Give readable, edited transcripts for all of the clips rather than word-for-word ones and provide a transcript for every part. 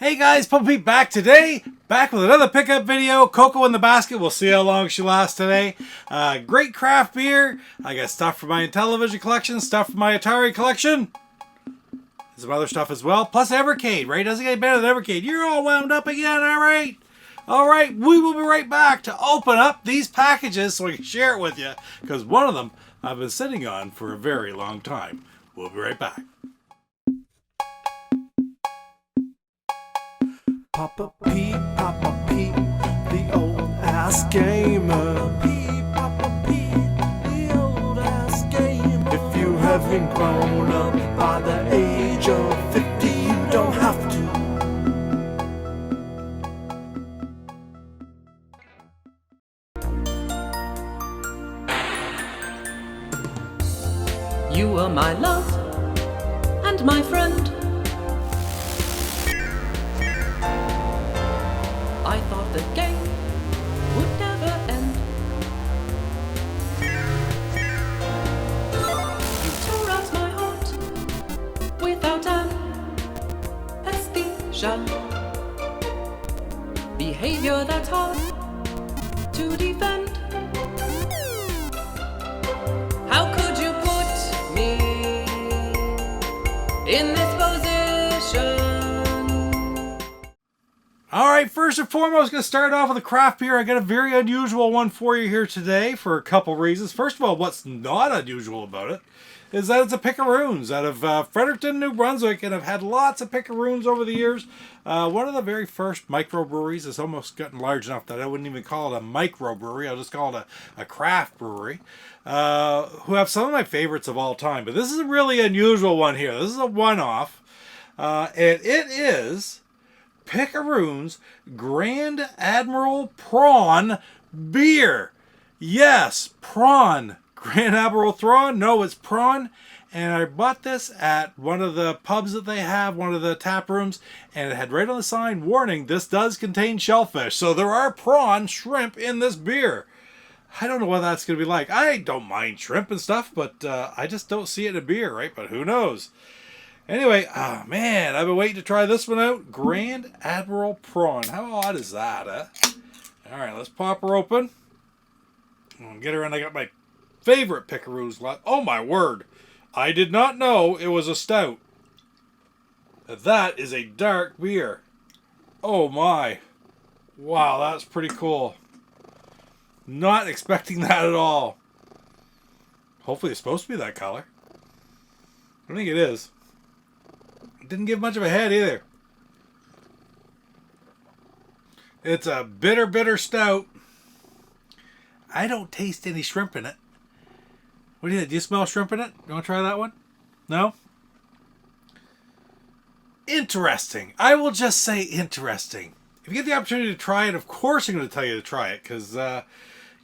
Hey guys, Pump Pete back today. Back with another pickup video. Cocoa in the basket. We'll see how long she lasts today. Great craft beer. I got stuff for my Intellivision collection, stuff for my Atari collection. Some other stuff as well. Plus Evercade, right? Doesn't get better than Evercade. You're all wound up again, alright? Alright, we will be right back to open up these packages so I can share it with you. Because one of them I've been sitting on for a very long time. We'll be right back. Papa Pete, the old ass gamer. Papa Pete, the old ass gamer. If you haven't grown up by the age of 50, you don't have to. You are my love and my friend. I thought the game would never end. You tore out my heart without anesthesia. Behavior that's hard to defend. How could you put me in this position? Alright, first and foremost, going to start off with a craft beer. I got a very unusual one for you here today for a couple reasons. First of all, what's not unusual about it is that it's a Pickeroons out of Fredericton, New Brunswick, and I've had lots of Pickeroons over the years. One of the very first microbreweries is almost gotten large enough that I wouldn't even call it a microbrewery. I'll just call it a craft brewery, who have some of my favorites of all time. But this is a really unusual one here. This is a one-off, and it is Pickeroons Grand Admiral Prawn Beer. Yes, prawn. Grand Admiral Prawn. No, it's prawn. And I bought this at one of the pubs that they have, one of the tap rooms, and it had right on the sign, warning, this does contain shellfish. So there are prawn, shrimp in this beer. I don't know what that's going to be like. I don't mind shrimp and stuff, but I just don't see it in a beer, right? But who knows? Anyway, oh man, I've been waiting to try this one out. Grand Admiral Prawn. How odd is that, eh? Alright, let's pop her open. I'll get her in. I got my favorite Pickeroos left. Oh my word. I did not know it was a stout. That is a dark beer. Oh my. Wow, that's pretty cool. Not expecting that at all. Hopefully it's supposed to be that color. I think it is. Didn't give much of a head either. It's a bitter stout. I don't taste any shrimp in it. What do you think? Do you smell shrimp in it? You want to try that one? No? Interesting. I will just say interesting. If you get the opportunity to try it, of course I'm going to tell you to try it. Because,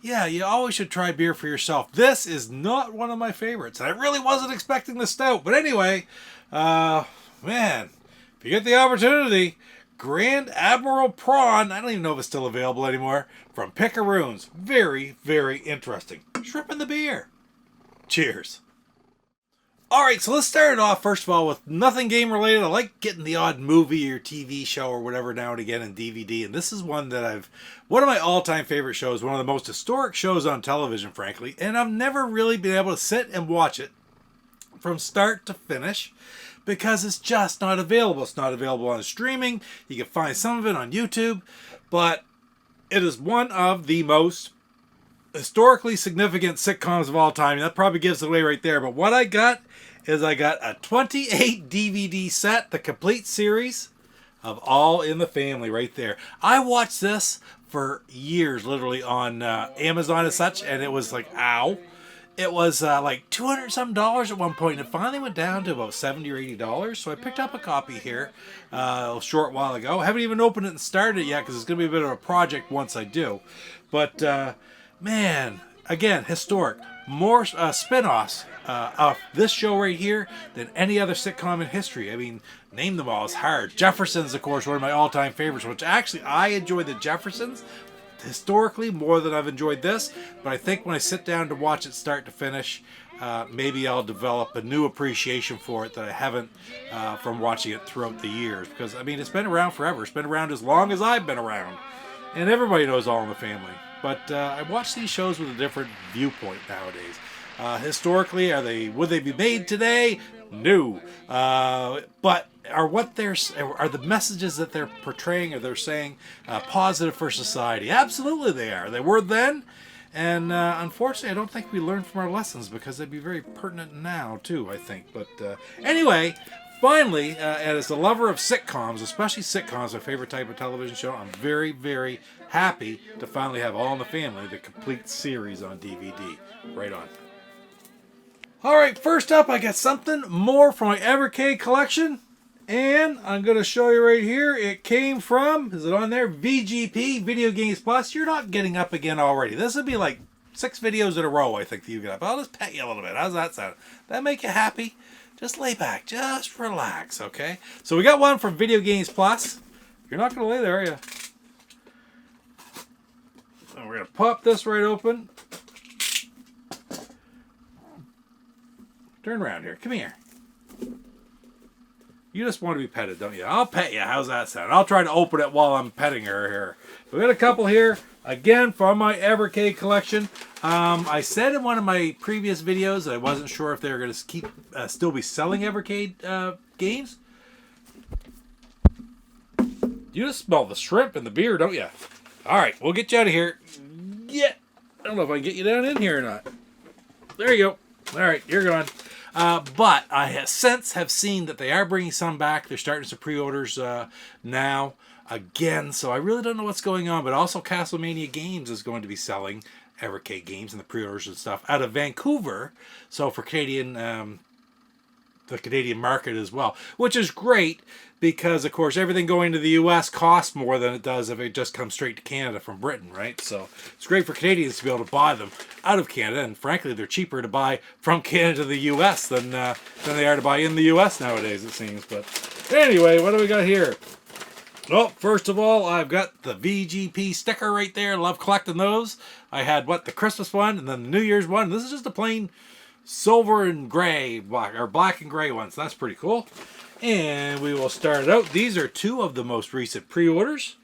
yeah, you always should try beer for yourself. This is not one of my favorites. And I really wasn't expecting the stout. But anyway, man, if you get the opportunity, Grand Admiral Prawn, I don't even know if it's still available anymore, from Pickeroons. Very, very interesting. Shrimp in the beer. Cheers. Alright, so let's start it off, first of all, with nothing game related. I like getting the odd movie or TV show or whatever now and again in DVD, and this is one that one of my all-time favorite shows, one of the most historic shows on television, frankly, and I've never really been able to sit and watch it from start to finish, because it's just not available. It's not available on streaming. You can find some of it on YouTube, but it is one of the most historically significant sitcoms of all time. That probably gives it away right there. But what I got is I got a 28 DVD set, the complete series of All in the Family right there. I watched this for years, literally on Amazon and such, and it was like, ow. It was like $200-something at one point, and it finally went down to about $70 or $80. So I picked up a copy here a short while ago. I haven't even opened it and started it yet because it's going to be a bit of a project once I do. But, man, again, historic. More spin-offs of this show right here than any other sitcom in history. I mean, name them all. It's hard. Jeffersons, of course, one of my all-time favorites, which actually I enjoy the Jeffersons historically more than I've enjoyed this, but I think when I sit down to watch it start to finish, maybe I'll develop a new appreciation for it that I haven't from watching it throughout the years. Because, I mean, it's been around forever. It's been around as long as I've been around. And everybody knows All in the Family. But I watch these shows with a different viewpoint nowadays. Historically, would they be made today? No. But are the messages that they're portraying or they're saying positive for society? Absolutely they are. They were then. And unfortunately, I don't think we learn from our lessons because they'd be very pertinent now, too, I think. But anyway, finally, and as a lover of sitcoms, especially sitcoms, my favorite type of television show, I'm very, very happy to finally have All in the Family, the complete series on DVD. Right on. All right, first up, I got something more from my Evercade collection. And I'm going to show you right here. It came from, is it on there? VGP, Video Games Plus. You're not getting up again already. This would be like 6 videos in a row, I think, that you get up. I'll just pet you a little bit. How's that sound? That make you happy? Just lay back. Just relax, okay? So we got one from Video Games Plus. You're not going to lay there, are you? And we're going to pop this right open. Turn around here. Come here. You just want to be petted, don't you? I'll pet you. How's that sound? I'll try to open it while I'm petting her here. We got a couple here, again, from my Evercade collection. I said in one of my previous videos that I wasn't sure if they were going to still be selling Evercade games. You just smell the shrimp and the beer, don't you? All right, we'll get you out of here. Yeah. I don't know if I can get you down in here or not. There you go. All right, you're gone. But I have since seen that they are bringing some back. They're starting some pre-orders now again. So I really don't know what's going on. But also Castlemania Games is going to be selling Evercade games and the pre-orders and stuff out of Vancouver. So for Canadian, the Canadian market as well, which is great because, of course, everything going to the U.S. costs more than it does if it just comes straight to Canada from Britain, right? So it's great for Canadians to be able to buy them out of Canada, and frankly, they're cheaper to buy from Canada to the U.S. than they are to buy in the U.S. nowadays, it seems. But anyway, what do we got here? Well, first of all, I've got the VGP sticker right there. Love collecting those. I had, the Christmas one and then the New Year's one. This is just a plain silver and gray, black and gray ones. So that's pretty cool. And we will start it out. These are 2 of the most recent pre-orders.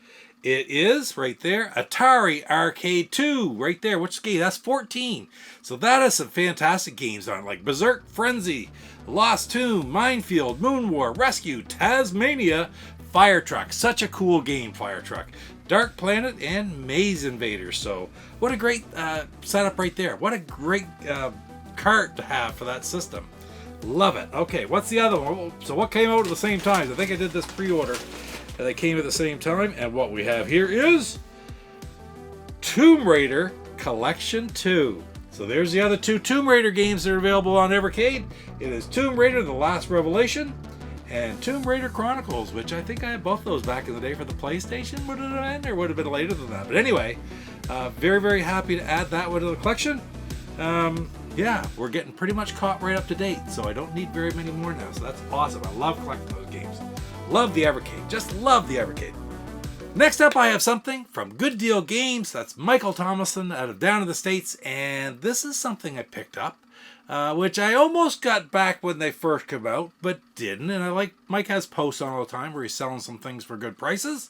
It is, right there, Atari Arcade 2, right there. Which game? That's 14. So that is some fantastic games on it, like Berserk Frenzy, Lost Tomb, Minefield, Moon War, Rescue, Tasmania, Fire Truck. Such a cool game, Fire Truck. Dark Planet, and Maze Invaders. So what a great setup right there. What a great cart to have for that system. Love it. Okay, what's the other one? So what came out at the same time? I think I did this pre-order and they came at the same time. And what we have here is Tomb Raider Collection 2. So there's the other 2 Tomb Raider games that are available on Evercade. It is Tomb Raider The Last Revelation and Tomb Raider Chronicles, which I think I had both those back in the day for the PlayStation. Would it have been, or would it have been later than that? But anyway, very, very happy to add that one to the collection. Yeah, we're getting pretty much caught right up to date, so I don't need very many more now, so that's awesome. I love collecting those games. Love the Evercade. Just love the Evercade. Next up, I have something from Good Deal Games. That's Michael Thomason out of down in the States, and this is something I picked up, which I almost got back when they first came out, but didn't. And Mike has posts on all the time where he's selling some things for good prices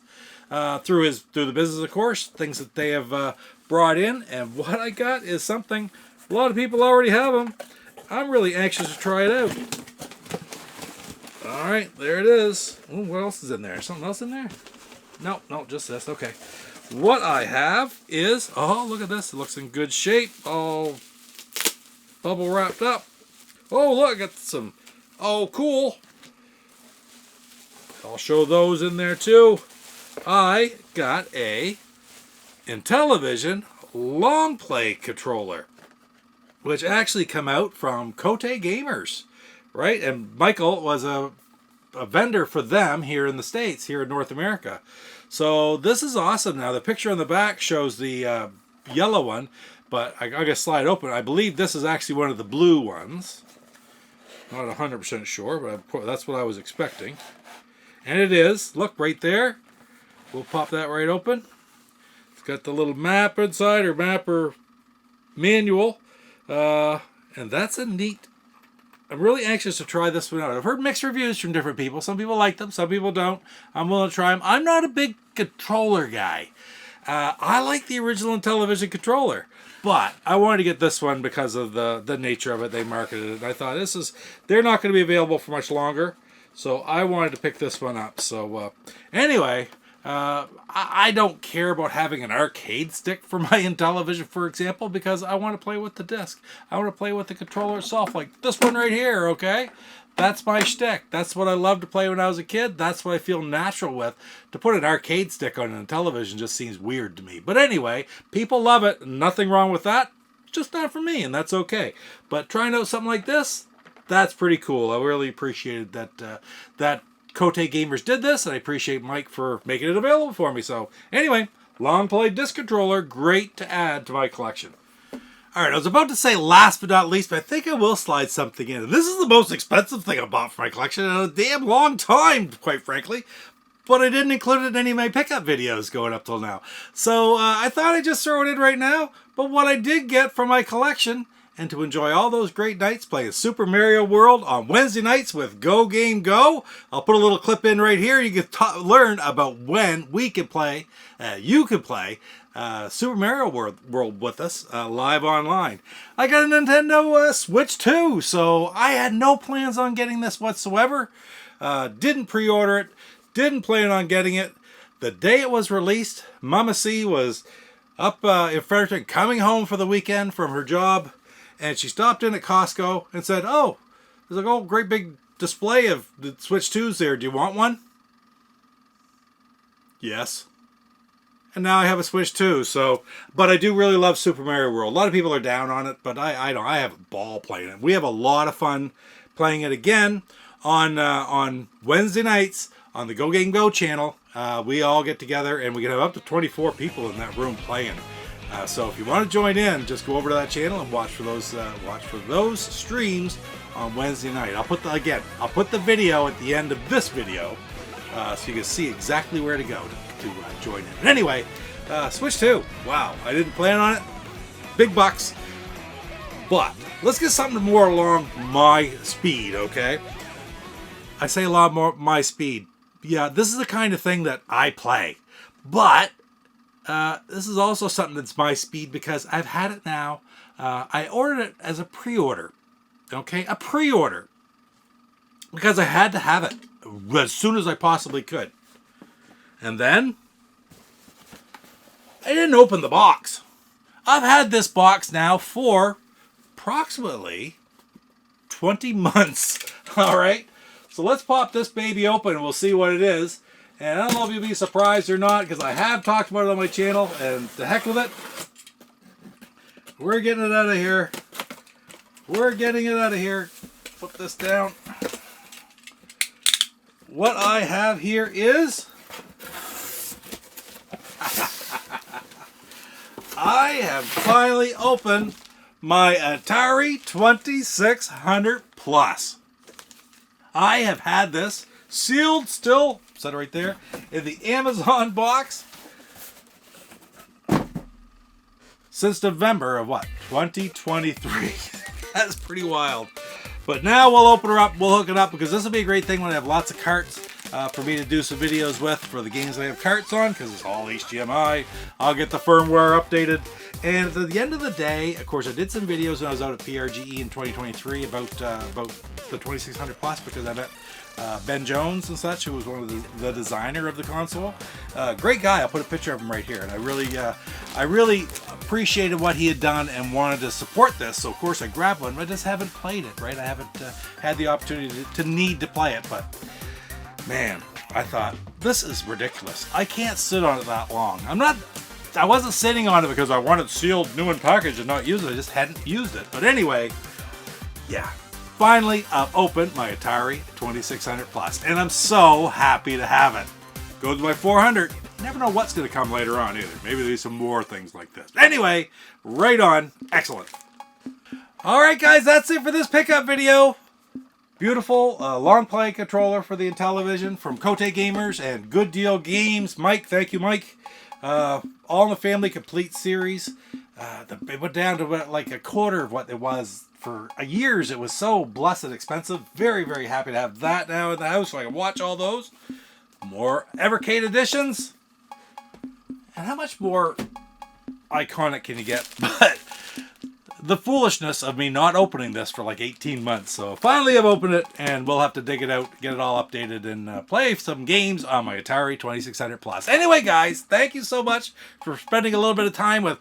through the business, of course, things that they have brought in. And what I got is something. A lot of people already have them. I'm really anxious to try it out. All right, there it is. Ooh, what else is in there? Something else in there? No, just this. Okay. What I have is, oh, look at this. It looks in good shape. All bubble wrapped up. Oh, look, I got some. Oh, cool. I'll show those in there too. I got a Intellivision long play controller, which actually come out from Cote Gamers, right? And Michael was a vendor for them here in the States, here in North America. So this is awesome. Now the picture on the back shows the yellow one, but I gotta slide open. I believe this is actually one of the blue ones. Not 100% sure, but that's what I was expecting. And it is. Look right there. We'll pop that right open. It's got the little map inside, or mapper manual. And And that's a neat... I'm really anxious to try this one out. I've heard mixed reviews from different people. Some people like them, some people don't. I'm willing to try them. I'm not a big controller guy. I like the original Intellivision controller, but I wanted to get this one because of the nature of it. They marketed it. And I thought they're not going to be available for much longer, so I wanted to pick this one up. So anyway, I don't care about having an arcade stick for my Intellivision, for example, because I want to play with the disc. I want to play with the controller itself, like this one right here, okay? That's my shtick. That's what I loved to play when I was a kid. That's what I feel natural with. To put an arcade stick on a television just seems weird to me. But anyway, people love it. Nothing wrong with that. Just not for me, and that's okay. But trying out something like this, that's pretty cool. I really appreciated that Kote Gamers did this, and I appreciate Mike for making it available for me. So anyway, long play disc controller, great to add to my collection. All right, I was about to say last but not least, but I think I will slide something in. And this is the most expensive thing I bought for my collection in a damn long time, quite frankly. But I didn't include it in any of my pickup videos going up till now. So I thought I'd just throw it in right now. But what I did get from my collection, and to enjoy all those great nights playing Super Mario World on Wednesday nights with Go Game Go. I'll put a little clip in right here. You can learn about when we can play, you can play Super Mario World with us live online. I got a Nintendo Switch 2, so I had no plans on getting this whatsoever. Didn't pre-order it, didn't plan on getting it. The day it was released, Mama C was up in Fredericton coming home for the weekend from her job. And she stopped in at Costco and said, oh, there's a whole great big display of the Switch 2s there. Do you want one? Yes. And now I have a Switch 2. But I do really love Super Mario World. A lot of people are down on it, but I don't. I have a ball playing it. We have a lot of fun playing it again on Wednesday nights on the Go Game Go channel. We all get together and we can have up to 24 people in that room playing. So if you want to join in, just go over to that channel and watch for those streams on Wednesday night. I'll put the video at the end of this video, so you can see exactly where to go to join in. But anyway, Switch 2. Wow, I didn't plan on it. Big bucks. But let's get something more along my speed, okay? I say a lot more my speed. Yeah, this is the kind of thing that I play, but. This is also something that's my speed because I've had it now. I ordered it as a pre-order. Okay? A pre-order. Because I had to have it as soon as I possibly could. And then, I didn't open the box. I've had this box now for approximately 20 months. Alright? So let's pop this baby open and we'll see what it is. And I don't know if you'll be surprised or not, because I have talked about it on my channel, and the heck with it. We're getting it out of here. We're getting it out of here. Put this down. What I have here is... I have finally opened my Atari 2600 Plus. I have had this sealed still... Set it right there in the Amazon box since November of 2023. That's pretty wild. But now we'll open her up, we'll hook it up, because this will be a great thing when I have lots of carts for me to do some videos with for the games I have carts on, because it's all HDMI. I'll get the firmware updated. And at the end of the day, of course, I did some videos when I was out at PRGE in 2023 about the 2600 Plus, because I met Ben Jones and such, who was one of the designer of the console. Great guy. I'll put a picture of him right here. And I really appreciated what he had done and wanted to support this. So of course I grabbed one, but I just haven't played it, right? I haven't had the opportunity to need to play it. But man, I thought, this is ridiculous. I can't sit on it that long. I wasn't sitting on it because I wanted sealed, new and packaged and not use it. I just hadn't used it. But anyway, yeah. Finally, I've opened my Atari 2600 Plus, and I'm so happy to have it. Goes to my 400. Never know what's going to come later on either. Maybe there's some more things like this. Anyway, right on. Excellent. All right, guys, that's it for this pickup video. Beautiful long play controller for the Intellivision from Kote Gamers and Good Deal Games. Mike, thank you, Mike. All in the Family Complete series. It went down to like a quarter of what it was for years. It was so blessed expensive. Very, very happy to have that now in the house so I can watch all those. More Evercade editions. And how much more iconic can you get? But the foolishness of me not opening this for like 18 months. So finally I've opened it, and we'll have to dig it out, get it all updated, and play some games on my Atari 2600 Plus. Anyway, guys, thank you so much for spending a little bit of time with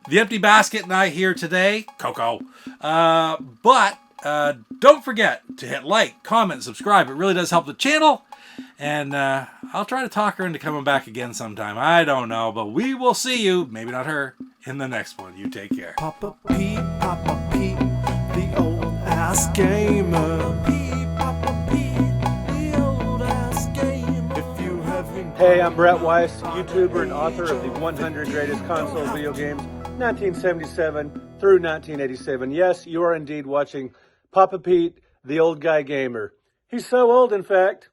the Empty Basket and I here today. Coco. But don't forget to hit like, comment, subscribe. It really does help the channel. And I'll try to talk her into coming back again sometime. I don't know, but we will see you, maybe not her, in the next one. You take care. Papa Pete, the old ass gamer. Papa Pete, the old ass gamer. If you haven't Hey, I'm Brett Weiss, YouTuber and author of the 100 Greatest Console Video Games, 1977 through 1987. Yes, you are indeed watching Papa Pete, the old guy gamer. He's so old, in fact,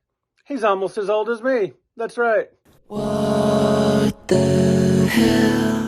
he's almost as old as me. That's right. What the hell?